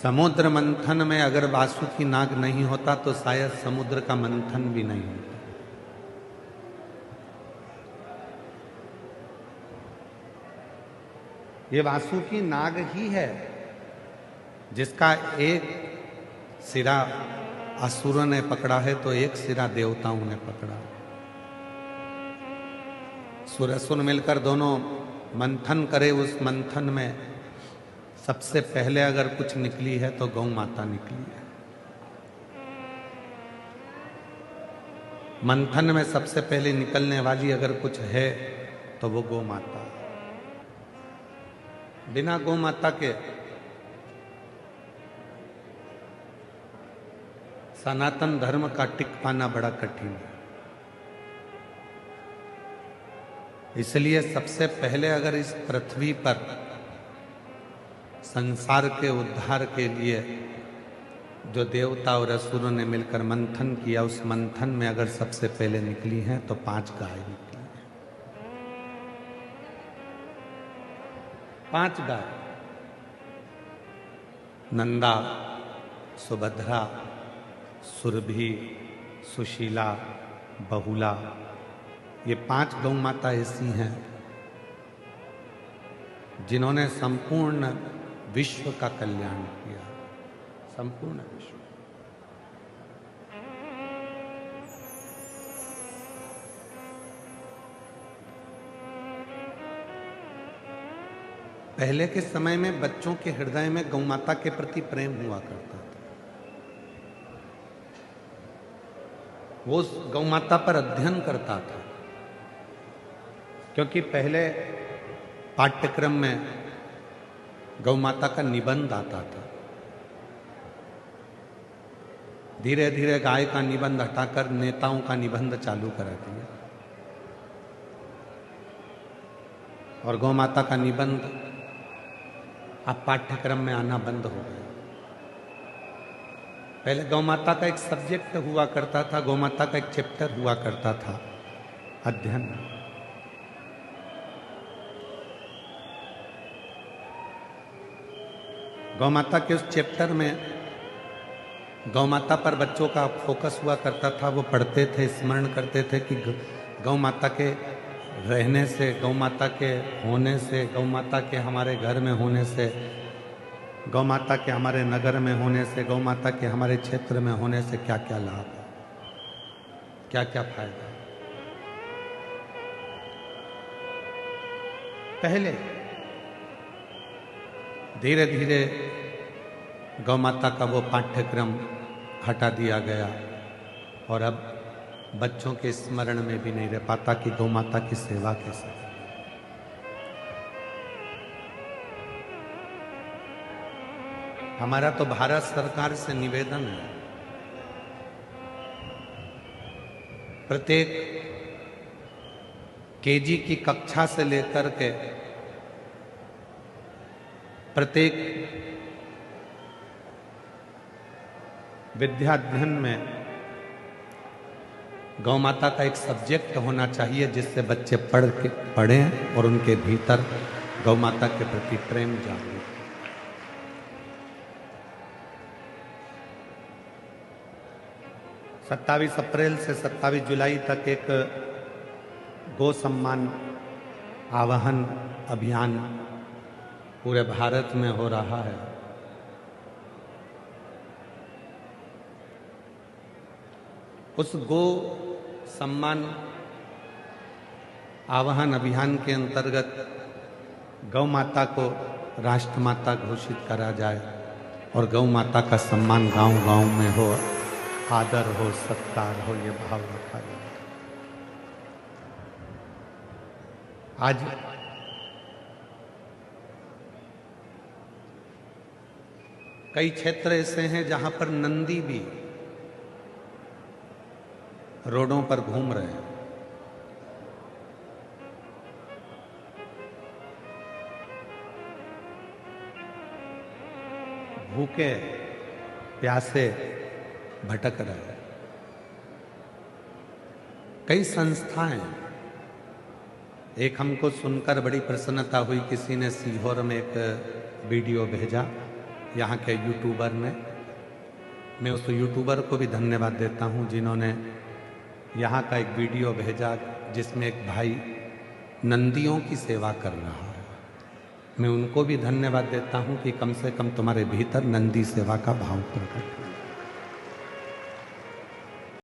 समुद्र मंथन में अगर वासुकी नाग नहीं होता तो शायद समुद्र का मंथन भी नहीं होता। ये वासुकी नाग ही है जिसका एक सिरा असुरों ने पकड़ा है तो एक सिरा देवताओं ने पकड़ा। सुर असुर मिलकर दोनों मंथन करे, उस मंथन में सबसे पहले अगर कुछ निकली है तो गौ माता निकली है। मंथन में सबसे पहले निकलने वाली अगर कुछ है तो वो गौ माता। बिना गौ माता के सनातन धर्म का टिक पाना बड़ा कठिन है। इसलिए सबसे पहले अगर इस पृथ्वी पर संसार के उद्धार के लिए जो देवता और असुरों ने मिलकर मंथन किया, उस मंथन में अगर सबसे पहले निकली हैं तो 5 गाय निकली हैं। 5 गाय, नंदा, सुभद्रा, सुरभि, सुशीला, बहुला, ये 5 गौ माता ऐसी हैं जिन्होंने संपूर्ण विश्व का कल्याण किया। संपूर्ण विश्व। पहले के समय में बच्चों के हृदय में गौ माता के प्रति प्रेम हुआ करता था। वो उस गौ माता पर अध्ययन करता था, क्योंकि पहले पाठ्यक्रम में गौ माता का निबंध आता था। धीरे धीरे गाय का निबंध हटाकर नेताओं का निबंध चालू करा दिया और गौ माता का निबंध अब पाठ्यक्रम में आना बंद हो गया। पहले गौ माता का एक सब्जेक्ट हुआ करता था, गौ माता का एक चैप्टर हुआ करता था अध्ययन। गौ माता के उस चैप्टर में गौ माता पर बच्चों का फोकस हुआ करता था। वो पढ़ते थे, स्मरण करते थे कि गौ माता के रहने से, गौ माता के होने से, गौ माता के हमारे घर में होने से, गौ माता के हमारे नगर में होने से, गौ माता के हमारे क्षेत्र में होने से क्या क्या लाभ है, क्या क्या फायदा। पहले धीरे धीरे गौ माता का वो पाठ्यक्रम हटा दिया गया और अब बच्चों के स्मरण में भी नहीं रह पाता कि गौ माता की सेवा कैसे। हमारा तो भारत सरकार से निवेदन है, प्रत्येक केजी की कक्षा से लेकर के प्रत्येक विद्याध्ययन में गौ माता का एक सब्जेक्ट होना चाहिए जिससे बच्चे पढ़ें और उनके भीतर गौ माता के प्रति प्रेम जागे। सत्ताईस अप्रैल से 27 जुलाई तक एक गौ सम्मान आवाहन अभियान पूरे भारत में हो रहा है। उस गो सम्मान आवाहन अभियान के अंतर्गत गौ माता को राष्ट्रमाता घोषित करा जाए और गौ माता का सम्मान गांव-गांव में हो, आदर हो, सत्कार हो, ये भाव रखा जाए। आज कई क्षेत्र ऐसे हैं जहां पर नंदी भी रोडों पर घूम रहे हैं। भूखे प्यासे भटक रहे हैं। कई संस्थाएं, एक हमको सुनकर बड़ी प्रसन्नता हुई, किसी ने सीहोर में एक वीडियो भेजा यहाँ के यूट्यूबर ने। मैं उस यूट्यूबर को भी धन्यवाद देता हूँ जिन्होंने यहाँ का एक वीडियो भेजा जिसमें एक भाई नंदियों की सेवा कर रहा है। मैं उनको भी धन्यवाद देता हूँ कि कम से कम तुम्हारे भीतर नंदी सेवा का भाव प्रकट